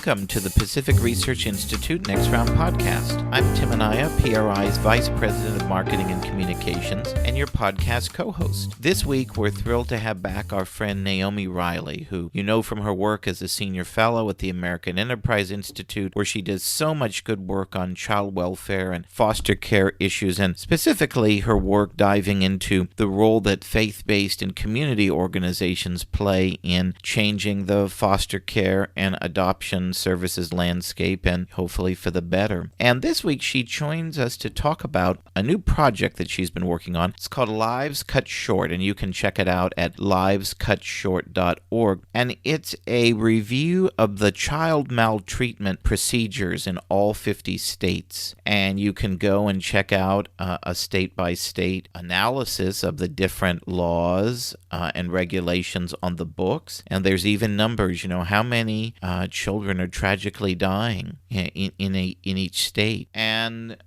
Welcome to the Pacific Research Institute Next Round podcast. I'm Tim Anaya, PRI's Vice President of Marketing and Communications, and your podcast co-host. This week, we're thrilled to have back our friend Naomi Riley, who you know from her work as a senior fellow at the American Enterprise Institute, where she does so much good work on child welfare and foster care issues, and specifically her work diving into the role that faith-based and community organizations play in changing the foster care and adoption services landscape, and hopefully for the better. And this week she joins us to talk about a new project that she's been working on. It's called Lives Cut Short, and you can check it out at livescutshort.org. And it's a review of the child maltreatment procedures in all 50 states. And you can go and check out a state-by-state analysis of the different laws and regulations on the books. And there's even numbers, how many children are tragically dying in each state. And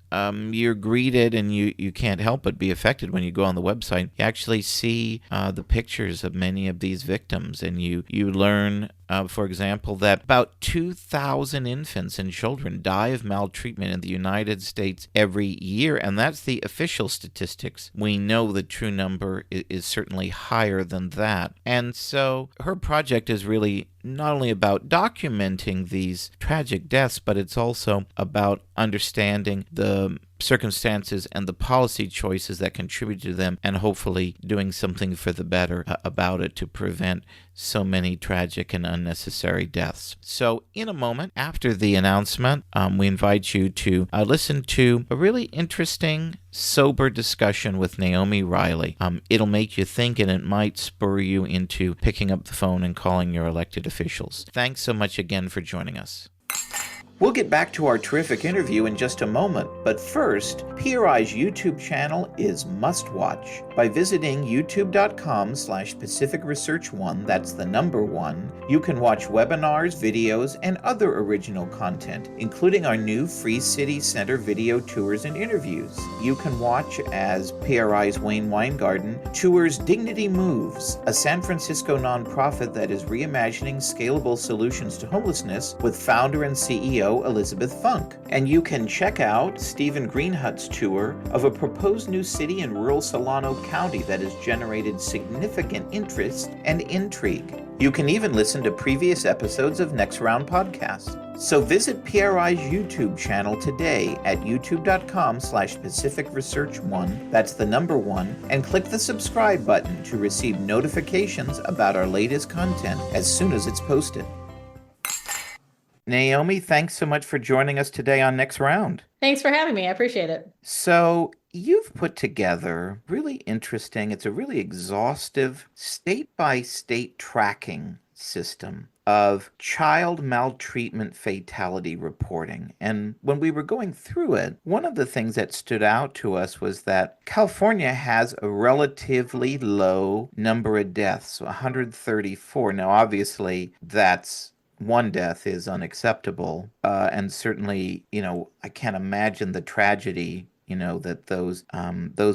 you're greeted, and you can't help but be affected when you go on the website. You actually see the pictures of many of these victims, and you learn, for example, that about 2,000 infants and children die of maltreatment in the United States every year, and that's the official statistics. We know the true number is certainly higher than that. And so her project is really not only about documenting these tragic deaths, but it's also about understanding the circumstances and the policy choices that contribute to them, and hopefully doing something for the better about it to prevent so many tragic and unnecessary deaths. So in a moment after the announcement, we invite you to listen to a really interesting, sober discussion with Naomi Riley. It'll make you think, and it might spur you into picking up the phone and calling your elected officials. Thanks so much again for joining us. We'll get back to our terrific interview in just a moment, but first, PRI's YouTube channel is must watch. By visiting youtube.com/Pacific Research 1, that's the number 1, you can watch webinars, videos, and other original content, including our new Free City Center video tours and interviews. You can watch as PRI's Wayne Weingarten tours Dignity Moves, a San Francisco nonprofit that is reimagining scalable solutions to homelessness with founder and CEO Elizabeth Funk. And you can check out Stephen Greenhut's tour of a proposed new city in rural Solano County that has generated significant interest and intrigue. You can even listen to previous episodes of Next Round Podcast. So visit PRI's YouTube channel today at youtube.com/Pacific Research 1, that's the number 1, and click the subscribe button to receive notifications about our latest content as soon as it's posted. Naomi, thanks so much for joining us today on Next Round. Thanks for having me. I appreciate it. So you've put together really interesting, it's a really exhaustive state-by-state tracking system of child maltreatment fatality reporting. And when we were going through it, one of the things that stood out to us was that California has a relatively low number of deaths, 134. Now, obviously, that's one death is unacceptable, and certainly, I can't imagine the tragedy, that those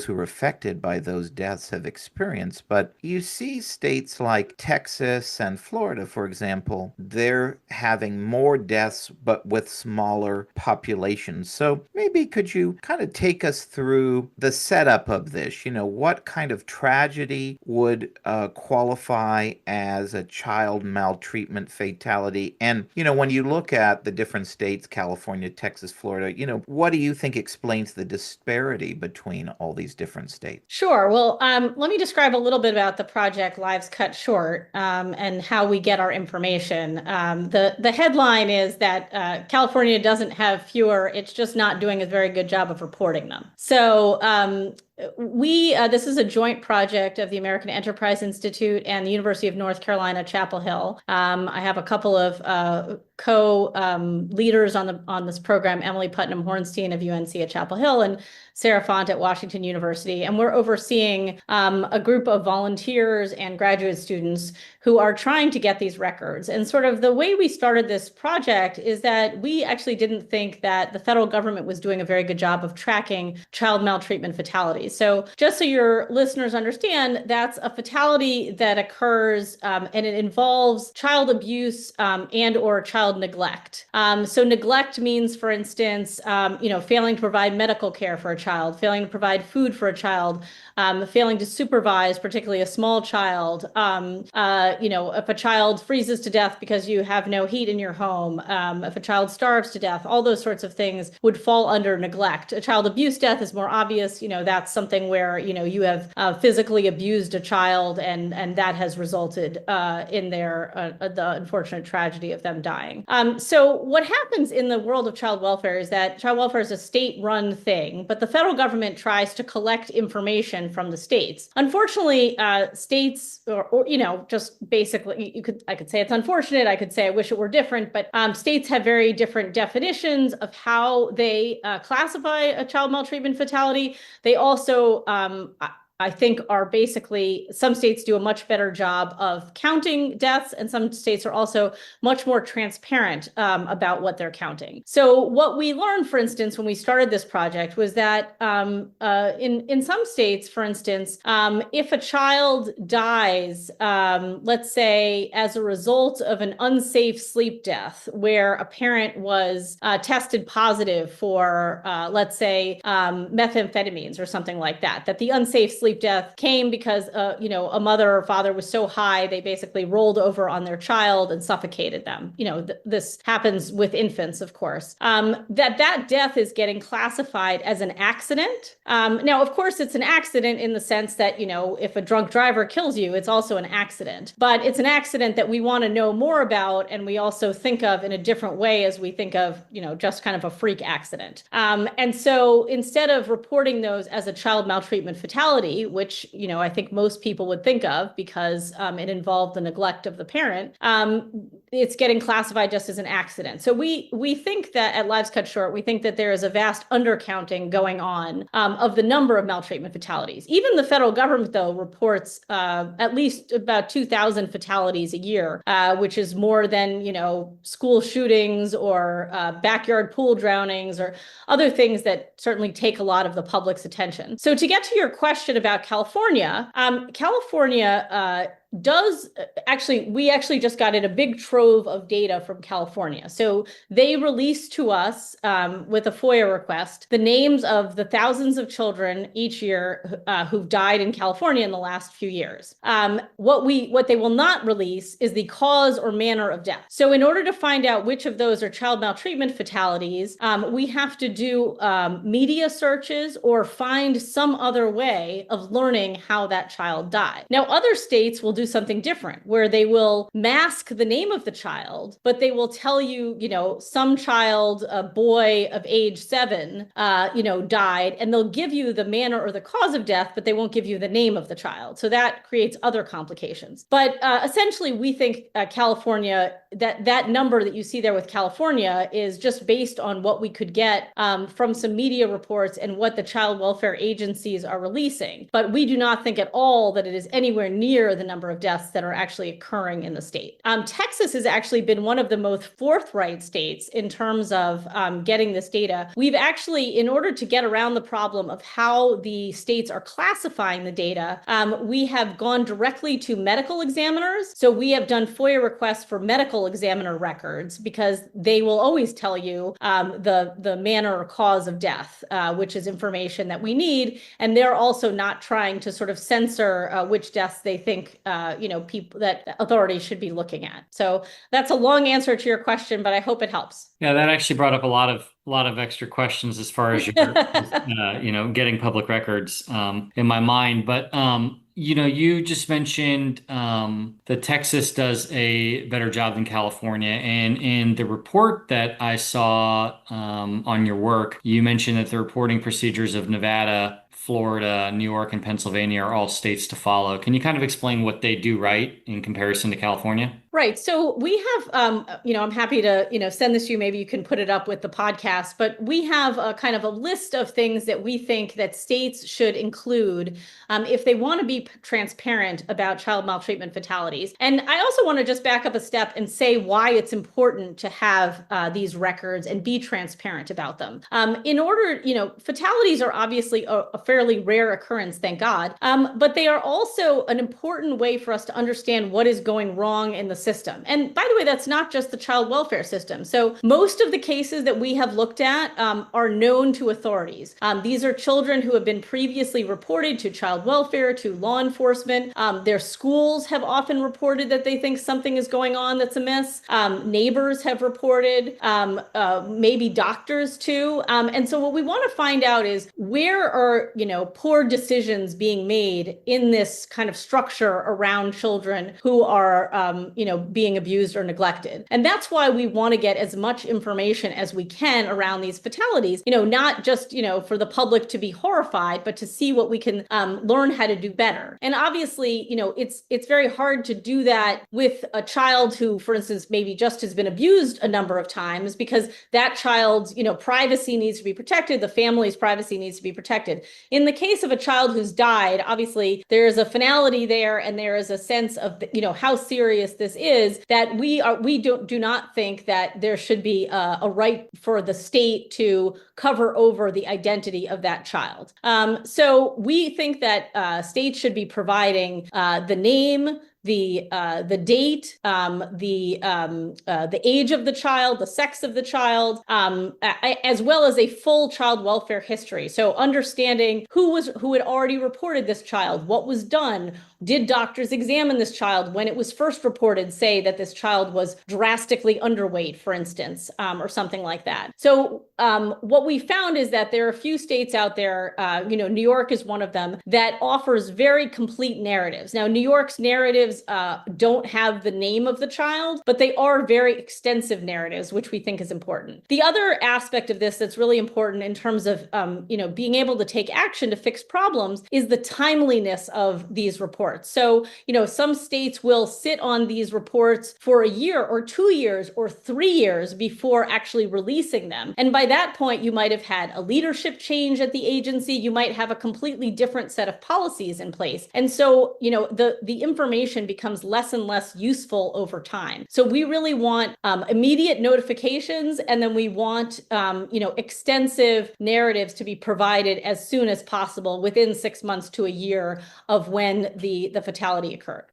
who are affected by those deaths have experienced. But you see states like Texas and Florida, for example, they're having more deaths, but with smaller populations. So maybe could you kind of take us through the setup of this? What kind of tragedy would qualify as a child maltreatment fatality? And, when you look at the different states, California, Texas, Florida, what do you think explains the disparity between all these different states? Sure. Well, let me describe a little bit about the project Lives Cut Short and how we get our information. The headline is that California doesn't have fewer, it's just not doing a very good job of reporting them. So this is a joint project of the American Enterprise Institute and the University of North Carolina, Chapel Hill. I have a couple of co-leaders on this program, Emily Putnam Hornstein of UNC at Chapel Hill, and Sarah Font at Washington University, and we're overseeing a group of volunteers and graduate students who are trying to get these records. And sort of the way we started this project is that we actually didn't think that the federal government was doing a very good job of tracking child maltreatment fatalities. So just so your listeners understand, that's a fatality that occurs and it involves child abuse and or child neglect. So neglect means, for instance, failing to provide medical care for a child, failing to provide food for a child, failing to supervise, particularly a small child. If a child freezes to death because you have no heat in your home, if a child starves to death, all those sorts of things would fall under neglect. A child abuse death is more obvious. That's something where, you have physically abused a child and that has resulted in the unfortunate tragedy of them dying. So what happens in the world of child welfare is that child welfare is a state-run thing, but the federal government tries to collect information from the states. Unfortunately, states or just basically, I could say it's unfortunate. I could say I wish it were different, but states have very different definitions of how they classify a child maltreatment fatality. They also, I think, are basically, some states do a much better job of counting deaths, and some states are also much more transparent about what they're counting. So what we learned, for instance, when we started this project was that in some states, for instance, if a child dies, let's say as a result of an unsafe sleep death, where a parent was tested positive for, let's say, methamphetamines or something like that, that the unsafe sleep death came because, a mother or father was so high, they basically rolled over on their child and suffocated them. This happens with infants, of course. That death is getting classified as an accident. Now, of course, it's an accident in the sense that, if a drunk driver kills you, it's also an accident. But it's an accident that we want to know more about, and we also think of in a different way as we think of, just kind of a freak accident. And so instead of reporting those as a child maltreatment fatality, which, I think most people would think of because it involved the neglect of the parent, it's getting classified just as an accident. So we think that at Lives Cut Short, we think that there is a vast undercounting going on of the number of maltreatment fatalities. Even the federal government, though, reports at least about 2,000 fatalities a year, which is more than, school shootings or backyard pool drownings or other things that certainly take a lot of the public's attention. So to get to your question about California, California we actually just got in a big trove of data from California. So they released to us with a FOIA request the names of the thousands of children each year who've died in California in the last few years. What they will not release is the cause or manner of death. So in order to find out which of those are child maltreatment fatalities, we have to do media searches or find some other way of learning how that child died. Now, other states will do something different where they will mask the name of the child, but they will tell you, some child, a boy of age 7, died, and they'll give you the manner or the cause of death, but they won't give you the name of the child. So that creates other complications. But essentially, we think California, that number that you see there with California is just based on what we could get from some media reports and what the child welfare agencies are releasing. But we do not think at all that it is anywhere near the number of deaths that are actually occurring in the state. Texas has actually been one of the most forthright states in terms of getting this data. We've actually, in order to get around the problem of how the states are classifying the data, we have gone directly to medical examiners. So we have done FOIA requests for medical examiner records because they will always tell you the manner or cause of death, which is information that we need. And they're also not trying to sort of censor which deaths they think people that authorities should be looking at. So that's a long answer to your question, but I hope it helps. Yeah, that actually brought up a lot of extra questions as far as your getting public records in my mind. But you just mentioned that Texas does a better job than California, and in the report that I saw on your work, you mentioned that the reporting procedures of Nevada, Florida, New York, and Pennsylvania are all states to follow. Can you kind of explain what they do right in comparison to California? Right. So we have, I'm happy to, send this to you. Maybe you can put it up with the podcast, but we have a kind of a list of things that we think that states should include if they want to be transparent about child maltreatment fatalities. And I also want to just back up a step and say why it's important to have these records and be transparent about them. In order, fatalities are obviously a fairly rare occurrence, thank God, but they are also an important way for us to understand what is going wrong in the system. And by the way, that's not just the child welfare system. So most of the cases that we have looked at are known to authorities. These are children who have been previously reported to child welfare, to law enforcement. Their schools have often reported that they think something is going on that's amiss. Neighbors have reported, maybe doctors too. And so what we want to find out is where are, poor decisions being made in this kind of structure around children who are, being abused or neglected. And that's why we want to get as much information as we can around these fatalities, not just, for the public to be horrified, but to see what we can learn how to do better. And obviously, it's very hard to do that with a child who, for instance, maybe just has been abused a number of times, because that child's, privacy needs to be protected. The family's privacy needs to be protected. In the case of a child who's died, obviously there is a finality there, and there is a sense of, how serious this is, that we do not think that there should be a right for the state to cover over the identity of that child. So we think that states should be providing the name, the date, the age of the child, the sex of the child, as well as a full child welfare history. So understanding who had already reported this child, what was done, did doctors examine this child when it was first reported, say that this child was drastically underweight, for instance, or something like that. So what we found is that there are a few states out there, New York is one of them, that offers very complete narratives. Now, New York's narratives don't have the name of the child, but they are very extensive narratives, which we think is important. The other aspect of this that's really important in terms of, being able to take action to fix problems is the timeliness of these reports. So, some states will sit on these reports for a year or 2 years or 3 years before actually releasing them. And by that point, you might have had a leadership change at the agency. You might have a completely different set of policies in place. And so, the information becomes less and less useful over time. So we really want immediate notifications, and then we want, extensive narratives to be provided as soon as possible, within 6 months to a year of when the fatality occurred.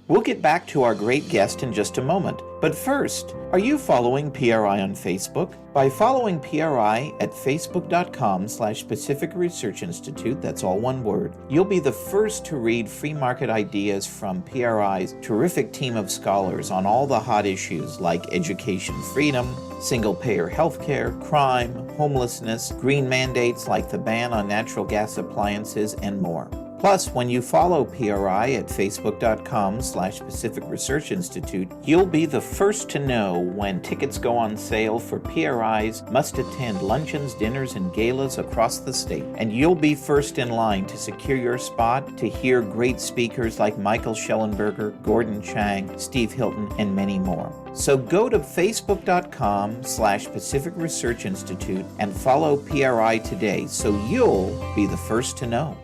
We'll get back to our great guest in just a moment. But first, are you following PRI on Facebook? By following PRI at facebook.com/Pacific Research Institute, that's all one word, you'll be the first to read free market ideas from PRI's terrific team of scholars on all the hot issues like education freedom, single-payer healthcare, crime, homelessness, green mandates like the ban on natural gas appliances, and more. Plus, when you follow PRI at facebook.com/Pacific Research Institute, you'll be the first to know when tickets go on sale for PRI's must-attend luncheons, dinners, and galas across the state. And you'll be first in line to secure your spot to hear great speakers like Michael Schellenberger, Gordon Chang, Steve Hilton, and many more. So go to facebook.com/Pacific Research Institute and follow PRI today so you'll be the first to know.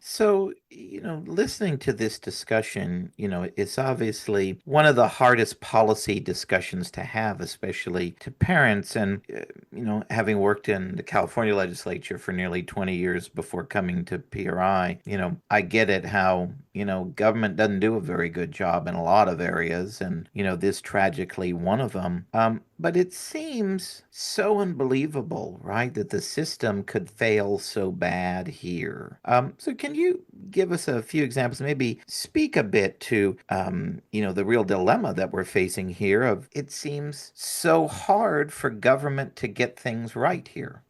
So, listening to this discussion, it's obviously one of the hardest policy discussions to have, especially to parents. And, having worked in the California legislature for nearly 20 years before coming to PRI, I get it how, government doesn't do a very good job in a lot of areas. And, this tragically one of them. But it seems so unbelievable, right, that the system could fail so bad here. So can you give us a few examples, maybe speak a bit to, the real dilemma that we're facing here of it seems so hard for government to get things right here?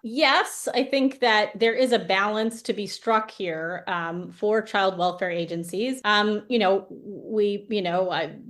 Yes, I think that there is a balance to be struck here for child welfare agencies.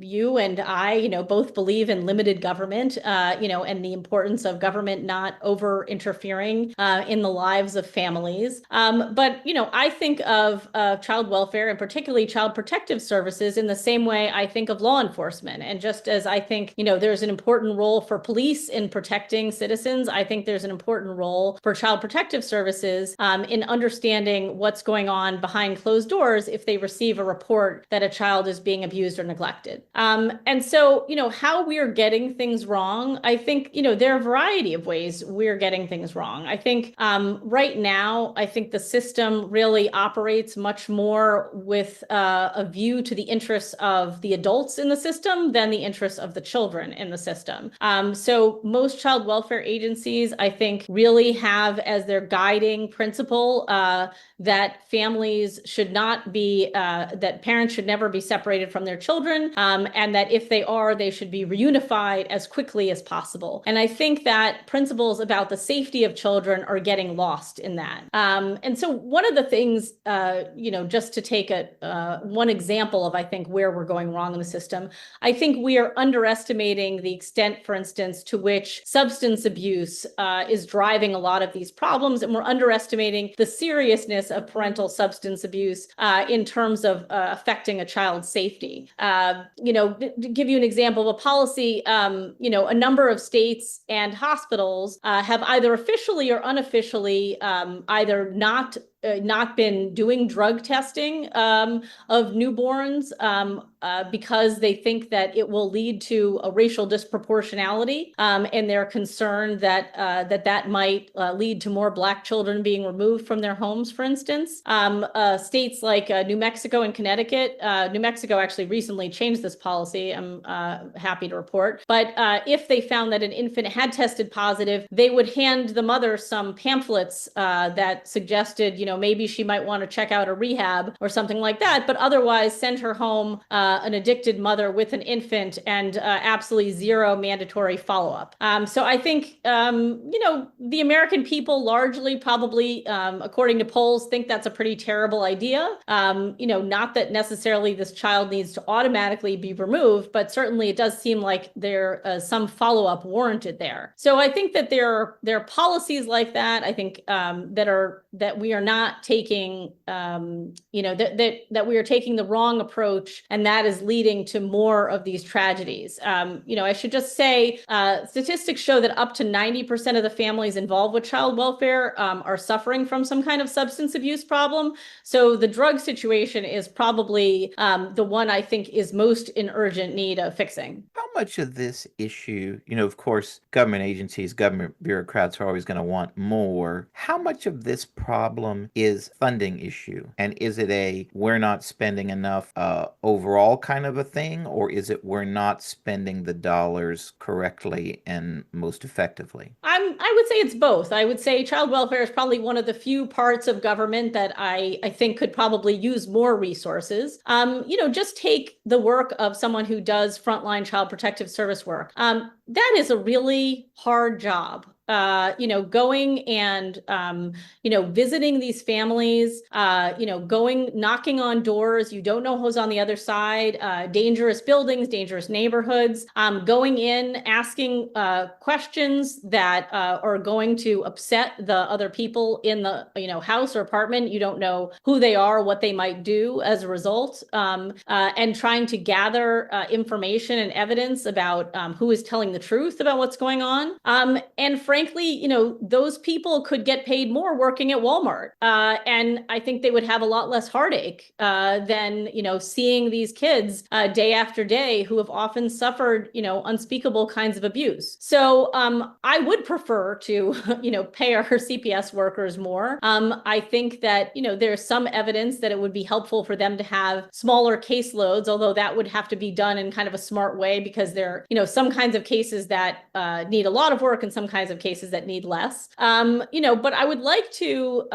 You and I, both believe in limited government, and the importance of government not over interfering in the lives of families. But I think of child welfare and particularly child protective services in the same way I think of law enforcement. And just as I think, there's an important role for police in protecting citizens, I think there's an important role for child protective services in understanding what's going on behind closed doors if they receive a report that a child is being abused or neglected. And so, how we're getting things wrong, I think, there are a variety of ways we're getting things wrong. I think right now, I think the system really operates much more with a view to the interests of the adults in the system than the interests of the children in the system. So most child welfare agencies, I think, really have as their guiding principle that families should not be, that parents should never be separated from their children, and that if they are, they should be reunified as quickly as possible. And I think that principles about the safety of children are getting lost in that. And so one of the things, just to take one example of, I think, where we're going wrong in the system, I think we are underestimating the extent, for instance, to which substance abuse is driving a lot of these problems, and we're underestimating the seriousness of parental substance abuse in terms of affecting a child's safety. To give you an example of a policy, a number of states and hospitals have either officially or unofficially either not been doing drug testing of newborns because they think that it will lead to a racial disproportionality, and they're concerned that that might lead to more Black children being removed from their homes, for instance. States like New Mexico and Connecticut, New Mexico actually recently changed this policy, I'm happy to report, but if they found that an infant had tested positive, they would hand the mother some pamphlets that suggested, maybe she might want to check out a rehab or something like that, but otherwise send her home an addicted mother with an infant and absolutely zero mandatory follow-up. So I think, the American people largely probably, according to polls, think that's a pretty terrible idea. Not that necessarily this child needs to automatically be removed, but certainly it does seem like there some follow-up warranted there. So I think that there are policies like that, I think, that we are not taking, that we are taking the wrong approach, and that is leading to more of these tragedies. I should just say, statistics show that up to 90% of the families involved with child welfare are suffering from some kind of substance abuse problem. So the drug situation is probably the one I think is most in urgent need of fixing. How much of this issue, of course, government agencies, government bureaucrats are always going to want more. How much of this problem is funding issue? And is it a we're not spending enough overall kind of a thing, or is it we're not spending the dollars correctly and most effectively? I would say it's both. I would say child welfare is probably one of the few parts of government that I think could probably use more resources. Just take the work of someone who does frontline child protective service work. That is a really hard job. Going and, visiting these families, knocking on doors. You don't know who's on the other side, dangerous buildings, dangerous neighborhoods, going in, asking questions that are going to upset the other people in the, house or apartment. You don't know who they are, what they might do as a result, and trying to gather information and evidence about who is telling the truth about what's going on. And frankly, those people could get paid more working at Walmart. And I think they would have a lot less heartache than, seeing these kids day after day who have often suffered, unspeakable kinds of abuse. So I would prefer to, pay our CPS workers more. I think that, there's some evidence that it would be helpful for them to have smaller caseloads, although that would have to be done in kind of a smart way because there are, some kinds of cases that need a lot of work and some kinds of cases that need less. But I would like to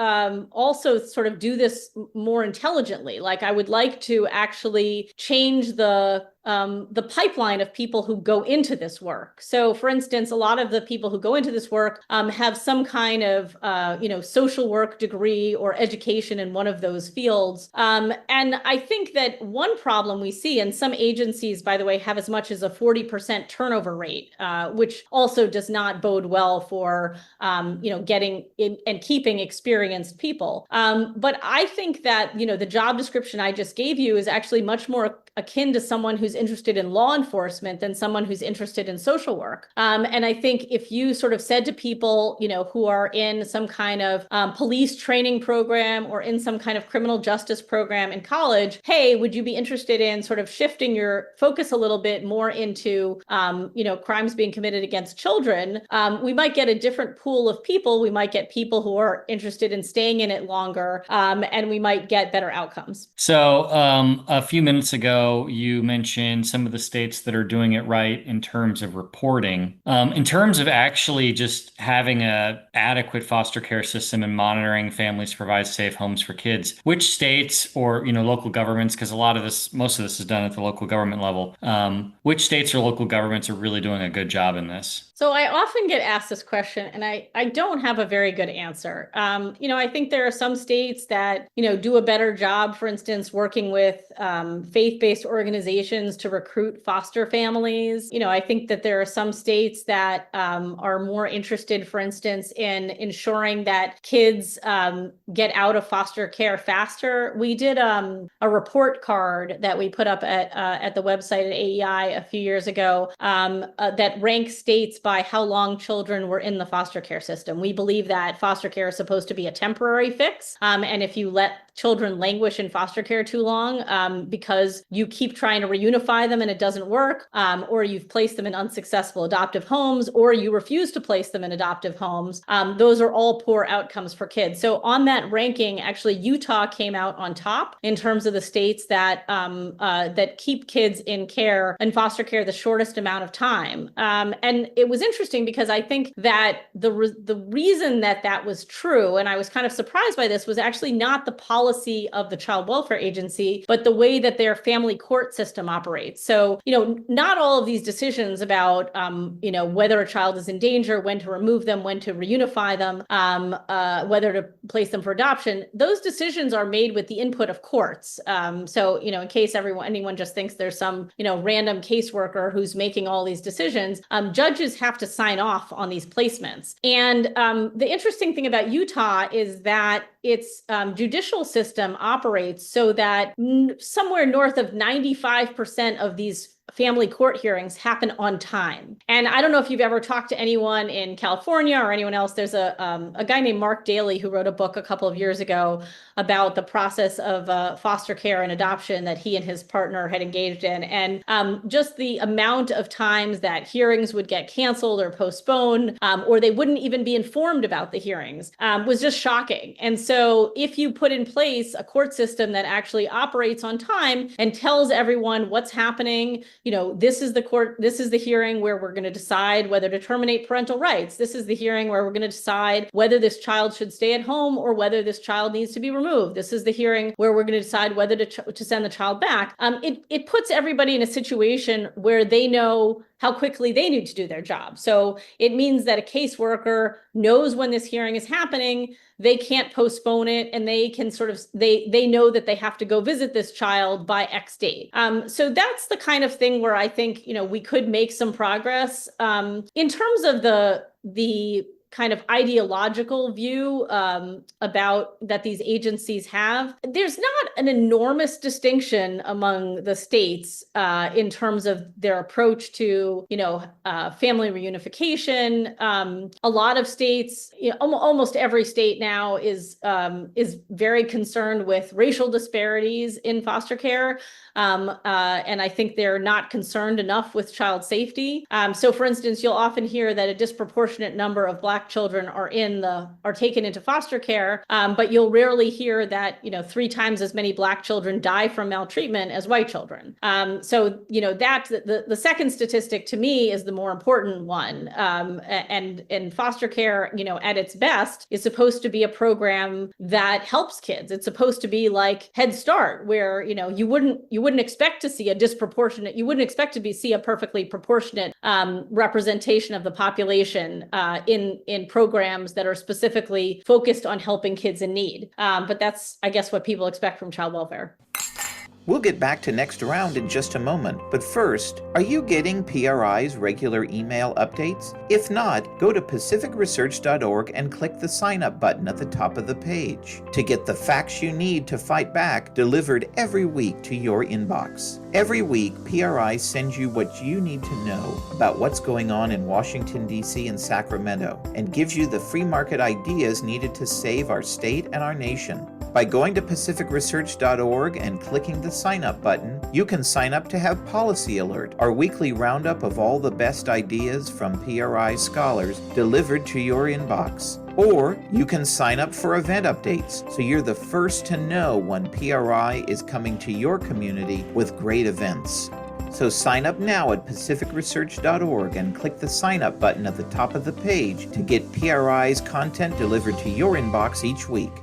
also sort of do this more intelligently. Like I would like to actually change the the pipeline of people who go into this work. So for instance, a lot of the people who go into this work have some kind of social work degree or education in one of those fields. And I think that one problem we see, and some agencies, by the way, have as much as a 40% turnover rate, which also does not bode well for getting in and keeping experienced people. But I think that the job description I just gave you is actually much more akin to someone who's interested in law enforcement than someone who's interested in social work. And I think if you sort of said to people, who are in some kind of police training program or in some kind of criminal justice program in college, hey, would you be interested in sort of shifting your focus a little bit more into, crimes being committed against children? We might get a different pool of people. We might get people who are interested in staying in it longer, and we might get better outcomes. So a few minutes ago, you mentioned some of the states that are doing it right in terms of reporting. In terms of actually just having an adequate foster care system and monitoring families to provide safe homes for kids, which states or local governments, because most of this is done at the local government level, which states or local governments are really doing a good job in this? So I often get asked this question, and I don't have a very good answer. I think there are some states that, do a better job, for instance, working with faith-based organizations to recruit foster families. I think that there are some states that are more interested, for instance, in ensuring that kids get out of foster care faster. We did a report card that we put up at the website at AEI a few years ago that ranks states by how long children were in the foster care system. We believe that foster care is supposed to be a temporary fix. And if you let children languish in foster care too long because you keep trying to reunify them and it doesn't work, or you've placed them in unsuccessful adoptive homes, or you refuse to place them in adoptive homes, those are all poor outcomes for kids. So on that ranking, actually, Utah came out on top in terms of the states that that keep kids in care and foster care the shortest amount of time. And it was interesting because I think that the reason that was true, and I was kind of surprised by this, was actually not the policy of the Child Welfare Agency, but the way that their family court system operates. So, not all of these decisions about, whether a child is in danger, when to remove them, when to reunify them, whether to place them for adoption, those decisions are made with the input of courts. So, in case anyone just thinks there's some, random caseworker who's making all these decisions, judges have to sign off on these placements. And the interesting thing about Utah is that its judicial system operates so that somewhere north of 95% of these family court hearings happen on time. And I don't know if you've ever talked to anyone in California or anyone else. There's a guy named Mark Daly who wrote a book a couple of years ago about the process of foster care and adoption that he and his partner had engaged in. And just the amount of times that hearings would get canceled or postponed, or they wouldn't even be informed about the hearings, was just shocking. And so if you put in place a court system that actually operates on time and tells everyone what's happening, this is the hearing where we're going to decide whether to terminate parental rights. This is the hearing where we're going to decide whether this child should stay at home or whether this child needs to be removed. This is the hearing where we're going to decide whether to send the child back. It puts everybody in a situation where they know how quickly they need to do their job. So it means that a caseworker knows when this hearing is happening. They can't postpone it, and they can they know that they have to go visit this child by X date. So that's the kind of thing where I think, we could make some progress. In terms of the kind of ideological view about that these agencies have, there's not an enormous distinction among the states in terms of their approach to, family reunification. A lot of states, almost every state now is very concerned with racial disparities in foster care. And I think they're not concerned enough with child safety. So for instance, you'll often hear that a disproportionate number of Black Black children are taken into foster care, but you'll rarely hear that 3 times as many Black children die from maltreatment as white children. So that's the second statistic to me is the more important one. And foster care, at its best, is supposed to be a program that helps kids. It's supposed to be like Head Start, where you wouldn't expect to see a perfectly proportionate representation of the population in programs that are specifically focused on helping kids in need. But that's, I guess, what people expect from child welfare. We'll get back to Next Round in just a moment, but first, are you getting PRI's regular email updates? If not, go to pacificresearch.org and click the sign up button at the top of the page to get the facts you need to fight back delivered every week to your inbox. Every week, PRI sends you what you need to know about what's going on in Washington, D.C. and Sacramento, and gives you the free market ideas needed to save our state and our nation. By going to pacificresearch.org and clicking the sign up button, you can sign up to have Policy Alert, our weekly roundup of all the best ideas from PRI scholars delivered to your inbox. Or you can sign up for event updates so you're the first to know when PRI is coming to your community with great events. So sign up now at pacificresearch.org and click the sign up button at the top of the page to get PRI's content delivered to your inbox each week.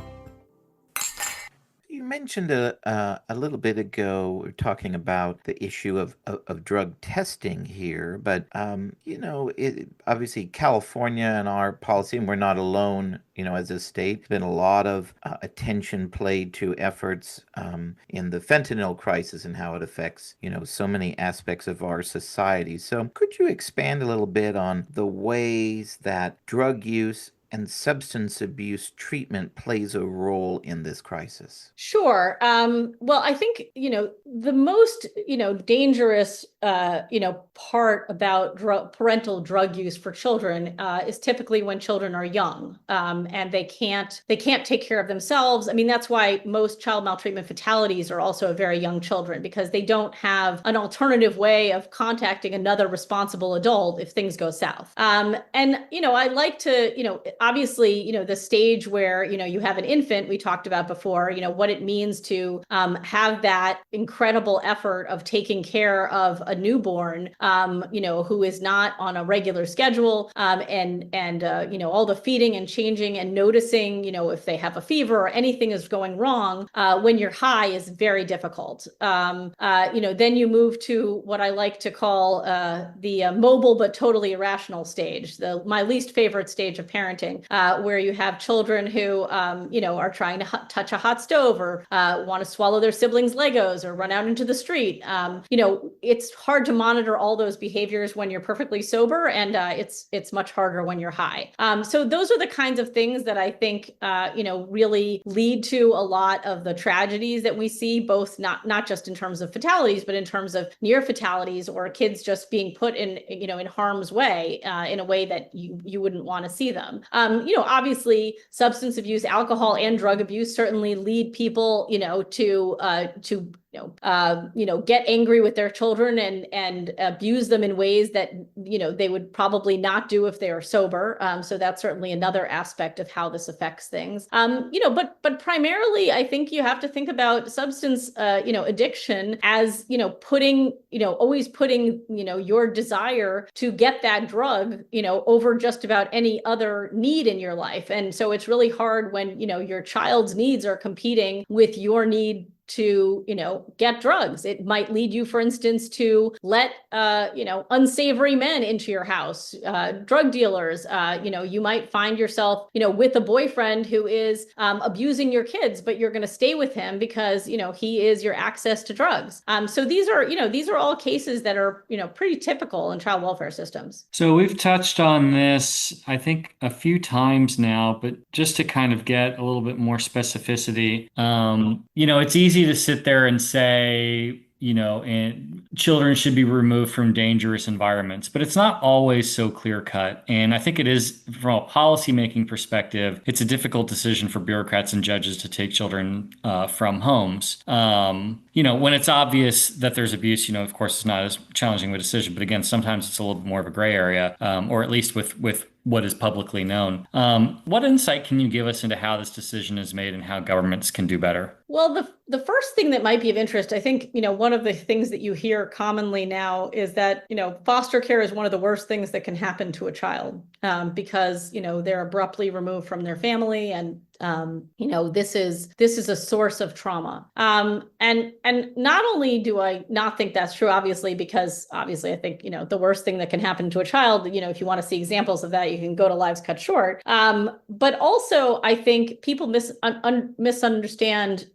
You mentioned a little bit ago, we were talking about the issue of drug testing here, but obviously California and our policy, and we're not alone, as a state, there's been a lot of attention played to efforts in the fentanyl crisis and how it affects, so many aspects of our society. So could you expand a little bit on the ways that drug use and substance abuse treatment plays a role in this crisis? Sure. Well, I think, the most, dangerous, part about parental drug use for children is typically when children are young and they can't take care of themselves. I mean, that's why most child maltreatment fatalities are also very young children, because they don't have an alternative way of contacting another responsible adult if things go south. And, I like to, obviously, the stage where, you have an infant, we talked about before, what it means to have that incredible effort of taking care of a newborn, who is not on a regular schedule, and all the feeding and changing and noticing, if they have a fever or anything is going wrong, when you're high is very difficult. Then you move to what I like to call the mobile but totally irrational stage, my least favorite stage of parenting, where you have children who, are trying to touch a hot stove or want to swallow their siblings' Legos or run out into the street. It's hard to monitor all those behaviors when you're perfectly sober, and it's much harder when you're high. So those are the kinds of things that I think, really lead to a lot of the tragedies that we see, both not just in terms of fatalities, but in terms of near fatalities or kids just being put in harm's way in a way that you wouldn't want to see them. Obviously, substance abuse, alcohol, and drug abuse certainly lead people, to get angry with their children and abuse them in ways that, they would probably not do if they are sober. So that's certainly another aspect of how this affects things. But primarily, I think you have to think about substance, addiction as, always putting, your desire to get that drug, over just about any other need in your life. And so it's really hard when, your child's needs are competing with your need to, get drugs. It might lead you, for instance, to let, unsavory men into your house, drug dealers. You might find yourself, with a boyfriend who is abusing your kids, but you're going to stay with him because, he is your access to drugs. So these are all cases that are, pretty typical in child welfare systems. So we've touched on this, I think, a few times now, but just to kind of get a little bit more specificity, it's easy to sit there and say, and children should be removed from dangerous environments, but it's not always so clear cut. And I think it is, from a policymaking perspective, it's a difficult decision for bureaucrats and judges to take children from homes. When it's obvious that there's abuse, of course, it's not as challenging of a decision. But again, sometimes it's a little bit more of a gray area, or at least with what is publicly known. What insight can you give us into how this decision is made and how governments can do better? Well, the first thing that might be of interest, I think, one of the things that you hear commonly now is that, foster care is one of the worst things that can happen to a child, because, they're abruptly removed from their family, and this is a source of trauma. And not only do I not think that's true, obviously, because obviously I think, the worst thing that can happen to a child, if you want to see examples of that, you can go to Lives Cut Short. But also I think people misunderstand,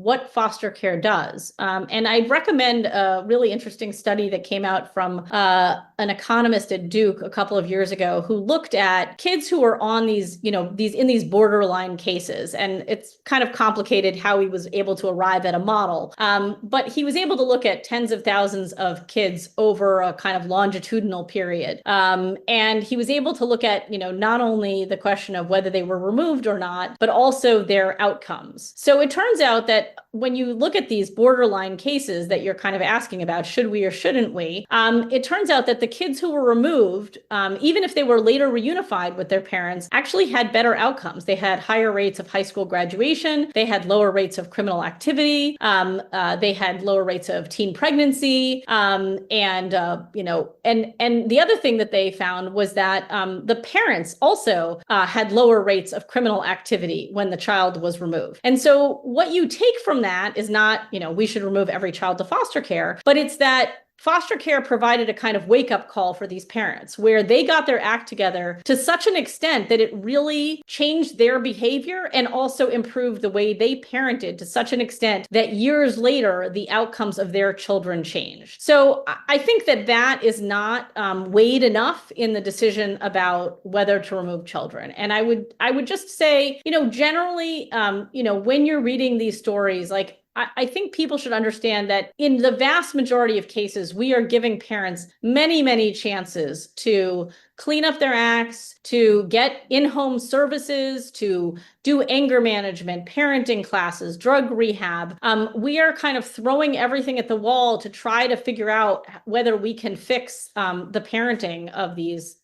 what foster care does. And I'd recommend a really interesting study that came out from an economist at Duke a couple of years ago who looked at kids who were on these borderline cases. And it's kind of complicated how he was able to arrive at a model. But he was able to look at tens of thousands of kids over a kind of longitudinal period. And he was able to look at, not only the question of whether they were removed or not, but also their outcomes. So it turns out that when you look at these borderline cases that you're kind of asking about, should we or shouldn't we, it turns out that the kids who were removed, even if they were later reunified with their parents, actually had better outcomes. They had higher rates of high school graduation. They had lower rates of criminal activity. They had lower rates of teen pregnancy. And the other thing that they found was that the parents also had lower rates of criminal activity when the child was removed. And so what you take from that is not, we should remove every child to foster care, but it's that foster care provided a kind of wake-up call for these parents where they got their act together to such an extent that it really changed their behavior and also improved the way they parented to such an extent that years later, the outcomes of their children changed. So I think that is not weighed enough in the decision about whether to remove children. And I would just say, generally, when you're reading these stories, like, I think people should understand that in the vast majority of cases, we are giving parents many, many chances to clean up their acts, to get in-home services, to do anger management, parenting classes, drug rehab. We are kind of throwing everything at the wall to try to figure out whether we can fix the parenting of these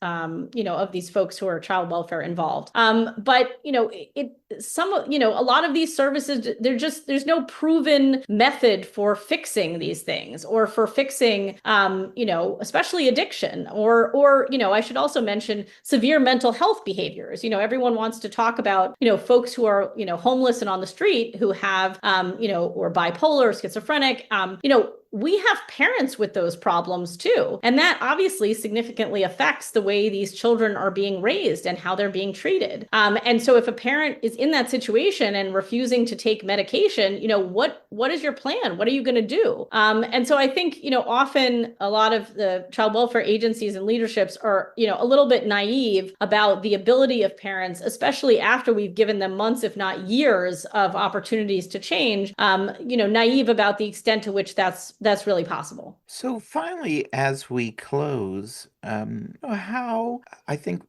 folks who are child welfare involved. But a lot of these services, there's no proven method for fixing these things or for fixing, especially addiction or I should also mention severe mental health behaviors. Everyone wants to talk about, folks who are, homeless and on the street who have, or bipolar, schizophrenic, we have parents with those problems too. And that obviously significantly affects the way these children are being raised and how they're being treated. And so if a parent is in that situation and refusing to take medication, what is your plan? What are you going to do? And so I think, often a lot of the child welfare agencies and leaderships are, a little bit naive about the ability of parents, especially after we've given them months, if not years of opportunities to change, naive about the extent to which that's really possible. So finally, as we close, how I think,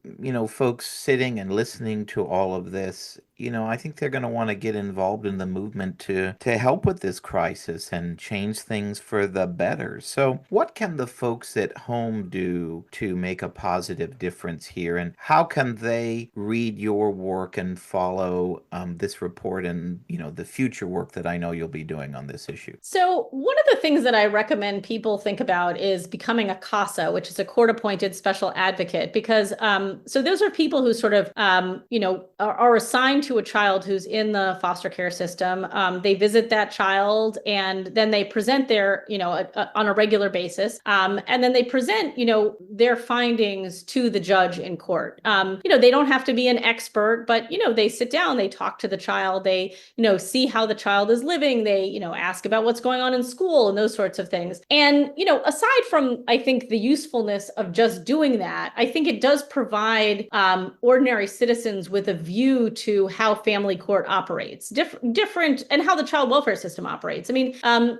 folks sitting and listening to all of this, I think they're going to want to get involved in the movement to help with this crisis and change things for the better. So what can the folks at home do to make a positive difference here? And how can they read your work and follow this report and, the future work that I know you'll be doing on this issue? So one of the things that I recommend people think about is becoming a CASA, which is a court-appointed special advocate, because so those are people who sort of, are assigned to a child who's in the foster care system. They visit that child and then they present their, on a regular basis. And then they present, their findings to the judge in court. They don't have to be an expert, but, they sit down, they talk to the child, they, see how the child is living. They, ask about what's going on in school and those sorts of things. And, aside from, I think, the usefulness of just doing that, I think it does provide ordinary citizens with a view to how family court operates, different, and how the child welfare system operates. I mean,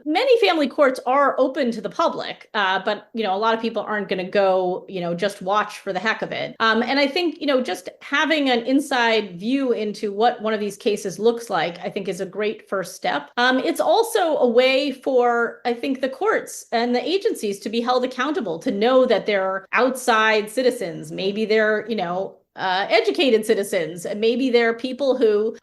many family courts are open to the public, but, a lot of people aren't going to go, just watch for the heck of it. And I think, just having an inside view into what one of these cases looks like, I think is a great first step. It's also a way for, I think, the courts and the agencies to be held accountable, to know that there are they're outside citizens. Maybe they're, educated citizens, and maybe there are people who,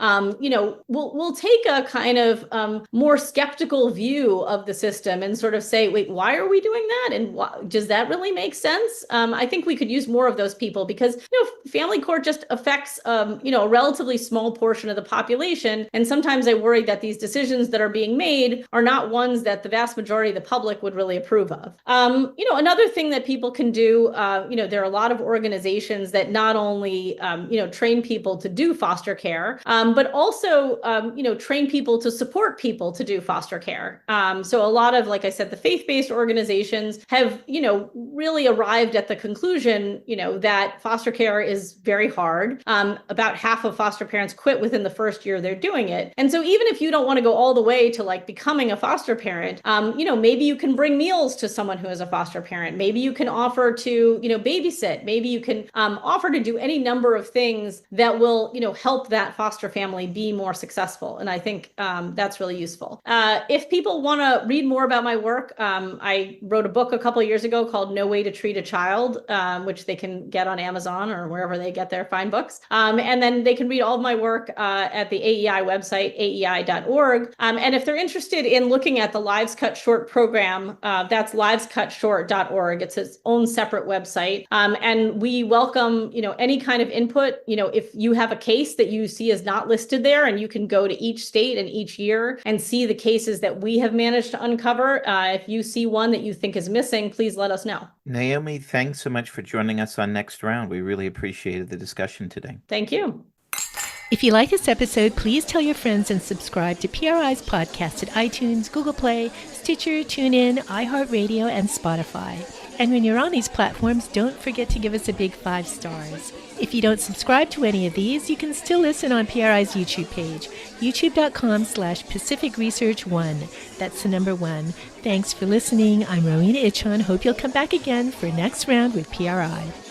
will take a kind of more skeptical view of the system and sort of say, wait, why are we doing that? And does that really make sense? I think we could use more of those people because, family court just affects, a relatively small portion of the population. And sometimes I worry that these decisions that are being made are not ones that the vast majority of the public would really approve of. Another thing that people can do, there are a lot of organizations that not only train people to do foster care, but also, train people to support people to do foster care. So a lot of, like I said, the faith-based organizations have, really arrived at the conclusion, that foster care is very hard. About half of foster parents quit within the first year they're doing it. And so even if you don't want to go all the way to like becoming a foster parent, maybe you can bring meals to someone who is a foster parent. Maybe you can offer to, babysit. Maybe you can offer to do any number of things that will, help that foster family be more successful. And I think that's really useful. If people want to read more about my work, I wrote a book a couple of years ago called No Way to Treat a Child, which they can get on Amazon or wherever they get their fine books. And then they can read all of my work at the AEI website, aei.org. And if they're interested in looking at the Lives Cut Short program, that's livescutshort.org. It's its own separate website. And we welcome, any kind of input. If you have a case that you see is not listed there, and you can go to each state and each year and see the cases that we have managed to uncover. If you see one that you think is missing, please let us know. Naomi, thanks so much for joining us on Next Round. We really appreciated the discussion today. Thank you. If you like this episode, please tell your friends and subscribe to PRI's podcast at iTunes, Google Play, Stitcher, TuneIn, iHeartRadio, and Spotify. And when you're on these platforms, don't forget to give us a big 5 stars. If you don't subscribe to any of these, you can still listen on PRI's YouTube page, youtube.com/Pacific Research 1. That's the number 1. Thanks for listening. I'm Rowena Itchon. Hope you'll come back again for Next Round with PRI.